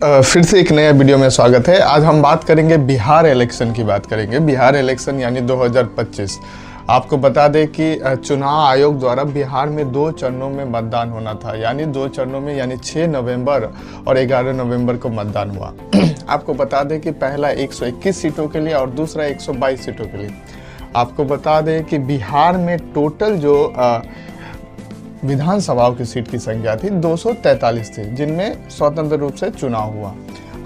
फिर से एक नया वीडियो में स्वागत है। आज हम बात करेंगे बिहार इलेक्शन की बात करेंगे। बिहार इलेक्शन यानी 2025। आपको बता दें कि चुनाव आयोग द्वारा बिहार में 2 चरणों में मतदान होना था, यानी 2 चरणों में, यानी 6 नवंबर और 11 नवंबर को मतदान हुआ। आपको बता दें कि पहला 121 सीटों के लिए और दूसरा 122 सीटों के लिए। आपको बता दें कि बिहार में टोटल जो विधानसभाओं की सीट की संख्या थी 243 थी, जिनमें स्वतंत्र रूप से चुनाव हुआ।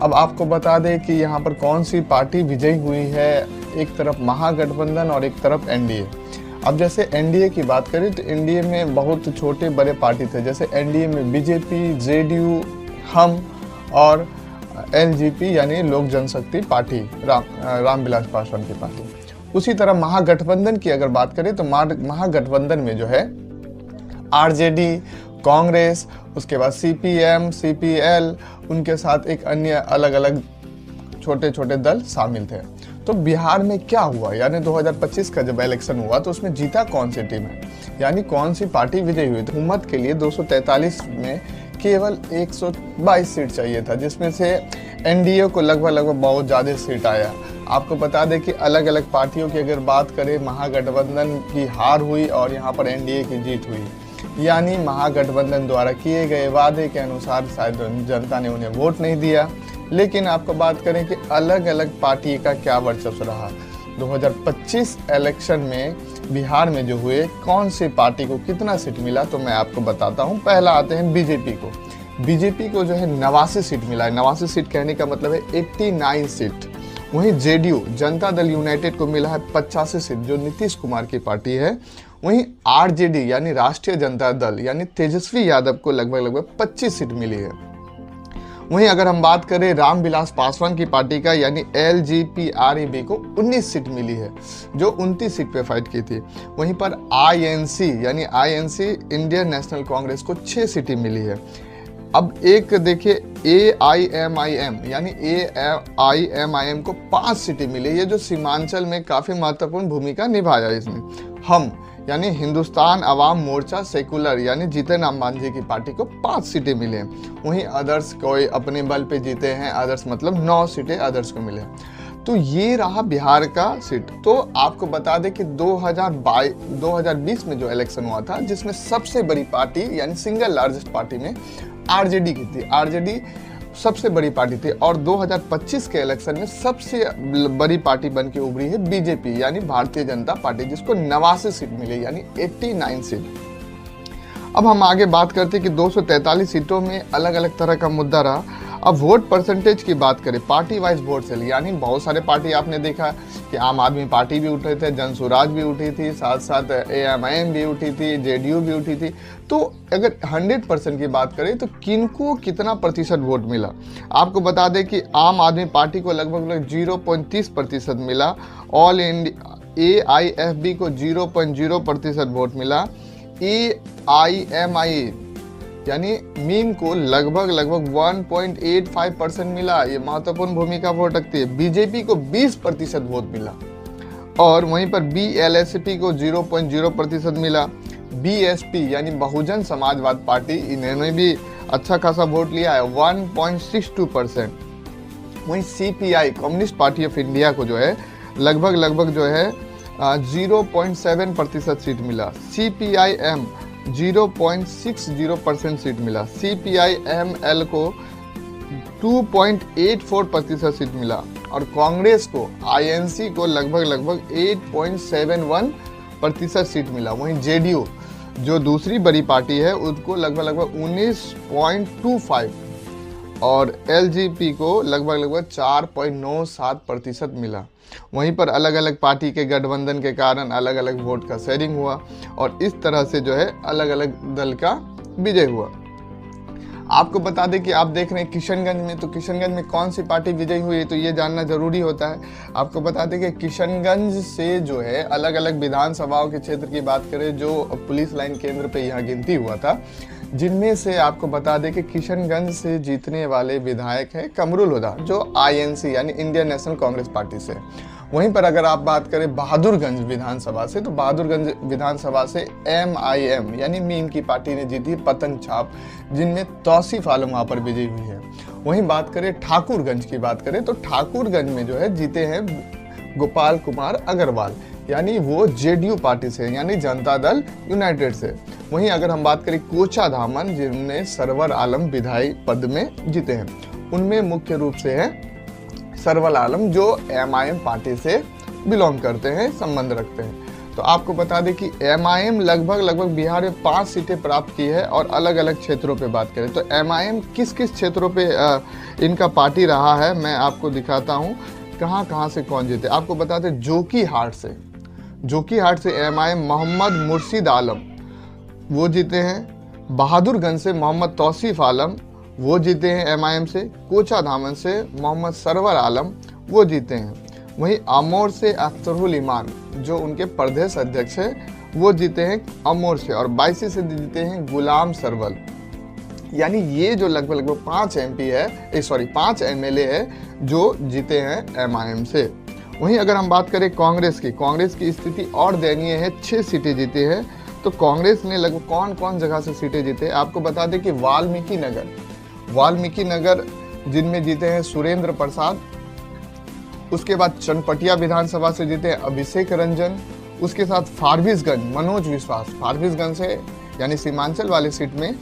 अब आपको बता दें कि यहाँ पर कौन सी पार्टी विजयी हुई है। एक तरफ महागठबंधन और एक तरफ एनडीए। अब जैसे एनडीए की बात करें तो एनडीए में बहुत छोटे बड़े पार्टी थे। जैसे एनडीए में बीजेपी, जेडीयू, हम और एलजेपी यानी लोक जनशक्ति पार्टी, रामविलास पासवान की पार्टी। उसी तरह महागठबंधन की अगर बात करें तो महागठबंधन में जो है आरजेडी, कांग्रेस, उसके बाद सीपीएम, सीपीएल, उनके साथ एक अन्य अलग अलग छोटे छोटे दल शामिल थे। तो बिहार में क्या हुआ, यानी 2025 का जब इलेक्शन हुआ तो उसमें जीता कौन सी टीम है, यानी कौन सी पार्टी विजयी हुई। तो हुकूमत के लिए 243 में केवल 122 सीट चाहिए था, जिसमें से एनडीए को लगभग बहुत ज़्यादा सीट आया। आपको बता दें कि अलग अलग पार्टियों की अगर बात करें, महागठबंधन की हार हुई और यहाँ पर एनडीए की जीत हुई। यानी महागठबंधन द्वारा किए गए वादे के अनुसार शायद जनता ने उन्हें वोट नहीं दिया। लेकिन आपको बात करें कि अलग अलग पार्टी का क्या वर्चस्व रहा 2025 इलेक्शन में बिहार में जो हुए, कौन सी पार्टी को कितना सीट मिला, तो मैं आपको बताता हूं। पहला आते हैं बीजेपी को। बीजेपी को जो है 89 सीट मिला है। 89 सीट कहने का मतलब है 89 सीट। वहीं जेडीयू, जनता दल यूनाइटेड को मिला है 85 सीट, जो नीतीश कुमार की पार्टी है। वहीं आरजेडी यानी राष्ट्रीय जनता दल यानी तेजस्वी यादव को लगभग 25 सीट मिली है। वहीं अगर हम बात करें रामविलास पासवान की पार्टी का यानी एलजेपीआरईबी को 19 सीट मिली है, जो 29 सीट पे फाइट की थी। वहीं पर आईएनसी यानी इंडियन नेशनल कांग्रेस को 6 सीटें मिली है। अब एक देखिए एआईएमआईएम यानी एआईएमआईएम को 5 सीटें मिली है, जो सीमांचल में काफ़ी महत्वपूर्ण भूमिका निभाया इसने। हम यानी हिंदुस्तान अवाम मोर्चा सेकुलर यानी जीतन राम मांझी की पार्टी को 5 सीटें मिले हैं। वहीं अदर्स कोई अपने बल पे जीते हैं, अदर्स मतलब 9 सीटें अदर्स को मिले हैं। तो ये रहा बिहार का सीट। तो आपको बता दें कि 2020 में जो इलेक्शन हुआ था, जिसमें सबसे बड़ी पार्टी यानी सिंगल लार्जेस्ट पार्टी में आरजेडी की थी। आरजेडी सबसे बड़ी पार्टी थी और 2025 के इलेक्शन में सबसे बड़ी पार्टी बन के उभरी है बीजेपी यानी भारतीय जनता पार्टी, जिसको 89 सीट मिली यानी 89 सीट। अब हम आगे बात करते हैं कि 243 सीटों में अलग अलग तरह का मुद्दा रहा। अब वोट परसेंटेज की बात करें, पार्टी वाइज वोट सेल, यानी बहुत सारे पार्टी आपने देखा कि आम आदमी पार्टी भी उठे थे, जन स्वराज भी उठी थी, साथ साथ एएमआईएम भी उठी थी, जेडीयू भी उठी थी। तो अगर 100% की बात करें तो किनको कितना प्रतिशत वोट मिला, आपको बता दें कि आम आदमी पार्टी को लगभग 0.30% मिला। ऑल इंडिया एआईएफबी को 0.0% वोट मिला। एआईएमआई यानी मीम को लगभग 1.85% मिला। ये महत्वपूर्ण भूमिका वोट रखती है। बीजेपी को 20% वोट मिला और वहीं पर बीएलएसपी को 0.0% मिला। बीएसपी यानी बहुजन समाजवाद पार्टी, इन्होंने भी अच्छा खासा वोट लिया है, 1.62%। वहीं CPI communist party of India को जो है लगभग जो है 0.7% सीट मिला। सीपीआईएम 0.60% सीट मिला। सीपीआईएमएल को 2.84% सीट मिला और कांग्रेस को आईएनसी को लगभग 8.71% सीट मिला। वहीं जेडीयू जो दूसरी बड़ी पार्टी है उसको लगभग 19.25 और एलजेपी को लगभग 4.97% मिला। वहीं पर अलग अलग पार्टी के गठबंधन के कारण अलग अलग वोट का शेयरिंग हुआ और इस तरह से जो है अलग अलग दल का विजय हुआ। आपको बता दें कि आप देख रहे हैं किशनगंज में, तो किशनगंज में कौन सी पार्टी विजयी हुई है, तो ये जानना जरूरी होता है। आपको बता दें कि किशनगंज से जो है अलग अलग विधानसभाओं के क्षेत्र की बात करें, जो पुलिस लाइन केंद्र पे यहाँ गिनती हुआ था, जिनमें से आपको बता दें कि किशनगंज से जीतने वाले विधायक हैं कमरुल हुदा, जो आईएनसी यानी इंडियन नेशनल कांग्रेस पार्टी से। वहीं पर अगर आप बात करें बहादुरगंज विधानसभा से, तो बहादुरगंज विधानसभा से एमआईएम यानी मीम की पार्टी ने जीती पतंग छाप, जिनमें तौसीफ आलम वहाँ पर विजयी हुई है। वहीं बात करें ठाकुरगंज की बात करें तो ठाकुरगंज में जो है जीते हैं गोपाल कुमार अग्रवाल, यानी वो जेडीयू पार्टी से, यानी जनता दल यूनाइटेड से। वहीं अगर हम बात करें कोचाधामन, जिनमें सरवर आलम विधायक पद में जीते हैं, उनमें मुख्य रूप से है सरवर आलम जो एमआईएम पार्टी से बिलोंग करते हैं, संबंध रखते हैं। तो आपको बता दें कि एमआईएम लगभग बिहार में 5 सीटें प्राप्त की है। और अलग अलग क्षेत्रों पे बात करें तो एमआईएम किस किस क्षेत्रों पे इनका पार्टी रहा है, मैं आपको दिखाता हूँ कहाँ से कौन जीते। आपको बताते जोकीहाट से एमआईएम मोहम्मद मुर्शिद आलम वो जीते हैं। बहादुरगंज से मोहम्मद तौसीफ आलम वो जीते हैं एमआईएम से। कोचाधामन से मोहम्मद सरवर आलम वो जीते हैं। वहीं अमोर से अख्तरुल ईमान जो उनके प्रदेश अध्यक्ष हैं वो जीते हैं अमोर से। और बायसी से जीते हैं गुलाम सरवल। यानी ये जो लगभग 5 एमपी है, 5 एमएलए है जो जीते हैं एमआईएम से। वहीं अगर हम बात करें कांग्रेस की स्थिति और दयनीय है, 6 सीटें जीती है। तो कांग्रेस ने लगभग कौन जगह से सीटें जीते, आपको बता दें कि वाल्मीकि नगर जिनमें जीते हैं सुरेंद्र प्रसाद। उसके बाद चनपटिया विधानसभा से जीते हैं अभिषेक रंजन। उसके साथ फारबिसगंज मनोज विश्वास, फारबिसगंज से यानी सीमांचल वाली सीट में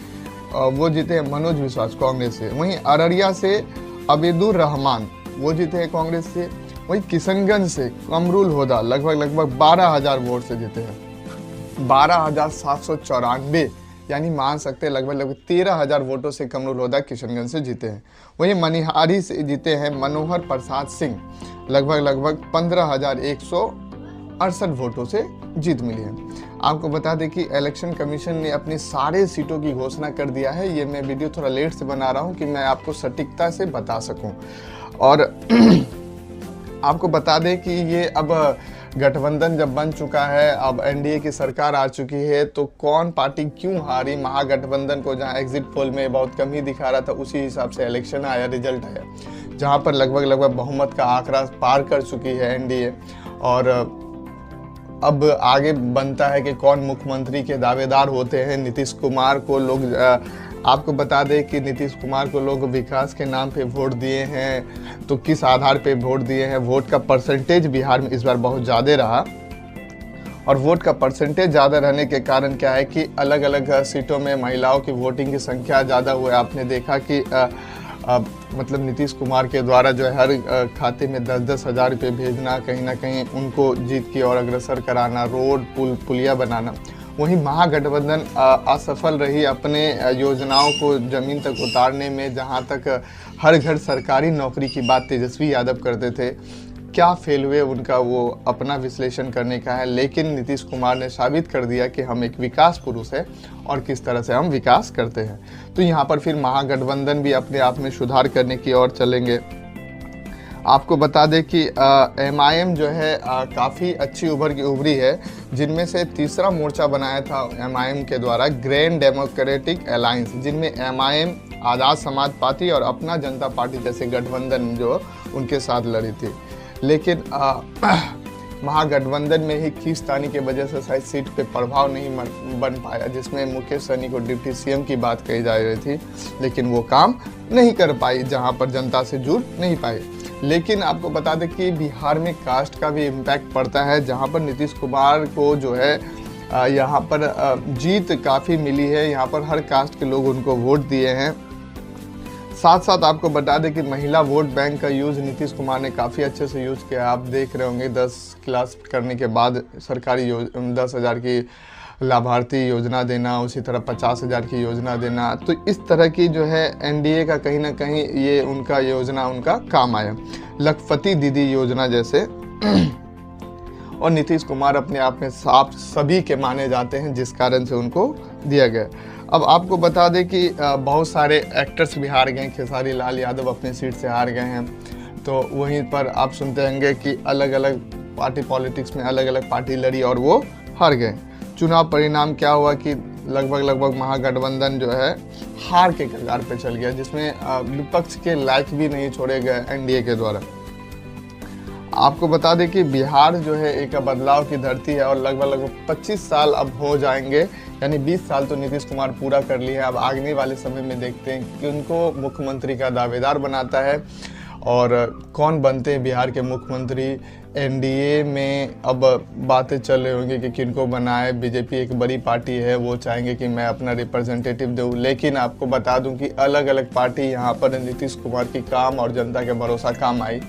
वो जीते हैं मनोज विश्वास कांग्रेस से। वहीं अररिया से अबेदुर रहमान वो जीते हैं कांग्रेस से। वहीं किशनगंज से कमरुल होदा लगभग 12,000 वोट से जीते हैं, 12,794, यानी मान सकते हैं लगभग 13,000 वोटों से कमरुल होदा किशनगंज से जीते हैं। वहीं मनिहारी से जीते हैं मनोहर प्रसाद सिंह, लगभग 15,168 वोटों से जीत मिली है। आपको बता दें कि इलेक्शन कमीशन ने अपनी सारे सीटों की घोषणा कर दिया है। ये मैं वीडियो थोड़ा लेट से बना रहा हूँ कि मैं आपको सटीकता से बता सकूं। और आपको बता दें कि ये अब गठबंधन जब बन चुका है, अब एनडीए की सरकार आ चुकी है, तो कौन पार्टी क्यों हारी, महागठबंधन को जहां एग्जिट पोल में बहुत कम ही दिखा रहा था, उसी हिसाब से इलेक्शन आया, रिजल्ट आया, जहां पर लगभग बहुमत का आंकड़ा पार कर चुकी है एनडीए। और अब आगे बनता है कि कौन मुख्यमंत्री के दावेदार होते हैं। नीतीश कुमार को लोग, आपको बता दें कि नीतीश कुमार को लोग विकास के नाम पे वोट दिए हैं, तो किस आधार पे वोट दिए हैं। वोट का परसेंटेज बिहार में इस बार बहुत ज़्यादा रहा, और वोट का परसेंटेज ज़्यादा रहने के कारण क्या है कि अलग अलग सीटों में महिलाओं की वोटिंग की संख्या ज़्यादा हुई। आपने देखा कि मतलब नीतीश कुमार के द्वारा जो है हर खाते में 10-10 हज़ार रुपये भेजना, कहीं ना कहीं उनको जीत की ओर अग्रसर कराना, रोड पुलिया बनाना। वहीं महागठबंधन असफल रही अपने योजनाओं को ज़मीन तक उतारने में, जहां तक हर घर सरकारी नौकरी की बात तेजस्वी यादव करते थे। क्या फेल हुए उनका वो अपना विश्लेषण करने का है, लेकिन नीतीश कुमार ने साबित कर दिया कि हम एक विकास पुरुष है और किस तरह से हम विकास करते हैं। तो यहाँ पर फिर महागठबंधन भी अपने आप में सुधार करने की ओर चलेंगे। आपको बता दें कि एमआईएम जो है काफ़ी अच्छी उभरी है, जिनमें से तीसरा मोर्चा बनाया था एमआईएम के द्वारा ग्रैंड डेमोक्रेटिक अलायंस, जिनमें एमआईएम, आज़ाद समाज पार्टी और अपना जनता पार्टी जैसे गठबंधन जो उनके साथ लड़ी थी। लेकिन महागठबंधन में ही खींचतानी की वजह से शायद सीट पे प्रभाव नहीं बन पाया, जिसमें मुकेश सहनी को डिप्टी सीएम की बात कही जा रही थी, लेकिन वो काम नहीं कर पाई, जहां पर जनता से जुड़ नहीं पाई। लेकिन आपको बता दें कि बिहार में कास्ट का भी इम्पैक्ट पड़ता है, जहां पर नीतीश कुमार को जो है यहाँ पर जीत काफ़ी मिली है। यहाँ पर हर कास्ट के लोग उनको वोट दिए हैं। साथ साथ आपको बता दें कि महिला वोट बैंक का यूज़ नीतीश कुमार ने काफ़ी अच्छे से यूज़ किया। आप देख रहे होंगे 10 क्लास करने के बाद सरकारी 10,000 की लाभार्थी योजना देना, उसी तरह 50,000 की योजना देना। तो इस तरह की जो है एनडीए का कहीं ना कहीं ये उनका योजना उनका काम आया, लखपति दीदी योजना जैसे। और नीतीश कुमार अपने आप में आप सभी के माने जाते हैं, जिस कारण से उनको दिया गया। अब आपको बता दें कि बहुत सारे एक्टर्स भी हार गए। खेसारी लाल यादव अपनी सीट से हार गए हैं। तो वहीं पर आप सुनते होंगे कि अलग अलग पार्टी पॉलिटिक्स में अलग अलग पार्टी लड़ी और वो हार गए। चुनाव परिणाम क्या हुआ कि लगभग महागठबंधन जो है हार के कगार पे चल गया, जिसमें विपक्ष के लायक भी नहीं छोड़े गए एनडीए के द्वारा। आपको बता दें कि बिहार जो है एक बदलाव की धरती है, और लगभग 25 साल अब हो जाएंगे यानी 20 साल तो नीतीश कुमार पूरा कर लिए हैं। अब आने वाले समय में देखते हैं कि उनको मुख्यमंत्री का दावेदार बनाता है और कौन बनते हैं बिहार के मुख्यमंत्री। एनडीए में अब बातें चल रही होंगी कि किनको बनाए। बीजेपी एक बड़ी पार्टी है, वो चाहेंगे कि मैं अपना रिप्रेजेंटेटिव दूँ, लेकिन आपको बता दूं कि अलग अलग पार्टी यहाँ पर नीतीश कुमार की काम और जनता के भरोसा काम आई।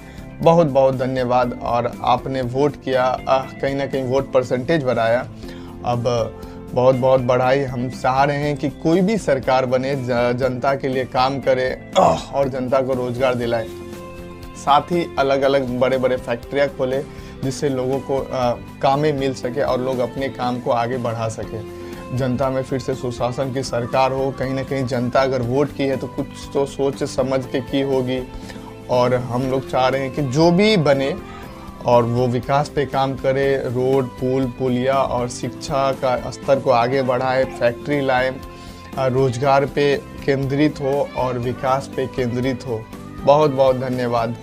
बहुत बहुत धन्यवाद। और आपने वोट किया, कहीं ना कहीं वोट परसेंटेज बढ़ाया। अब बहुत बहुत बधाई। हम चाह रहे हैं कि कोई भी सरकार बने जनता के लिए काम करे और जनता को रोजगार दिलाए, साथ ही अलग अलग बड़े बड़े फैक्ट्रियाँ खोले जिससे लोगों को कामें मिल सके और लोग अपने काम को आगे बढ़ा सके। जनता में फिर से सुशासन की सरकार हो। कहीं ना कहीं जनता अगर वोट की है तो कुछ तो सोच समझ के की होगी, और हम लोग चाह रहे हैं कि जो भी बने और वो विकास पे काम करे, रोड, पुल, पुलिया और शिक्षा का स्तर को आगे बढ़ाए, फैक्ट्री लाए, रोजगार पे केंद्रित हो और विकास पे केंद्रित हो। बहुत बहुत धन्यवाद।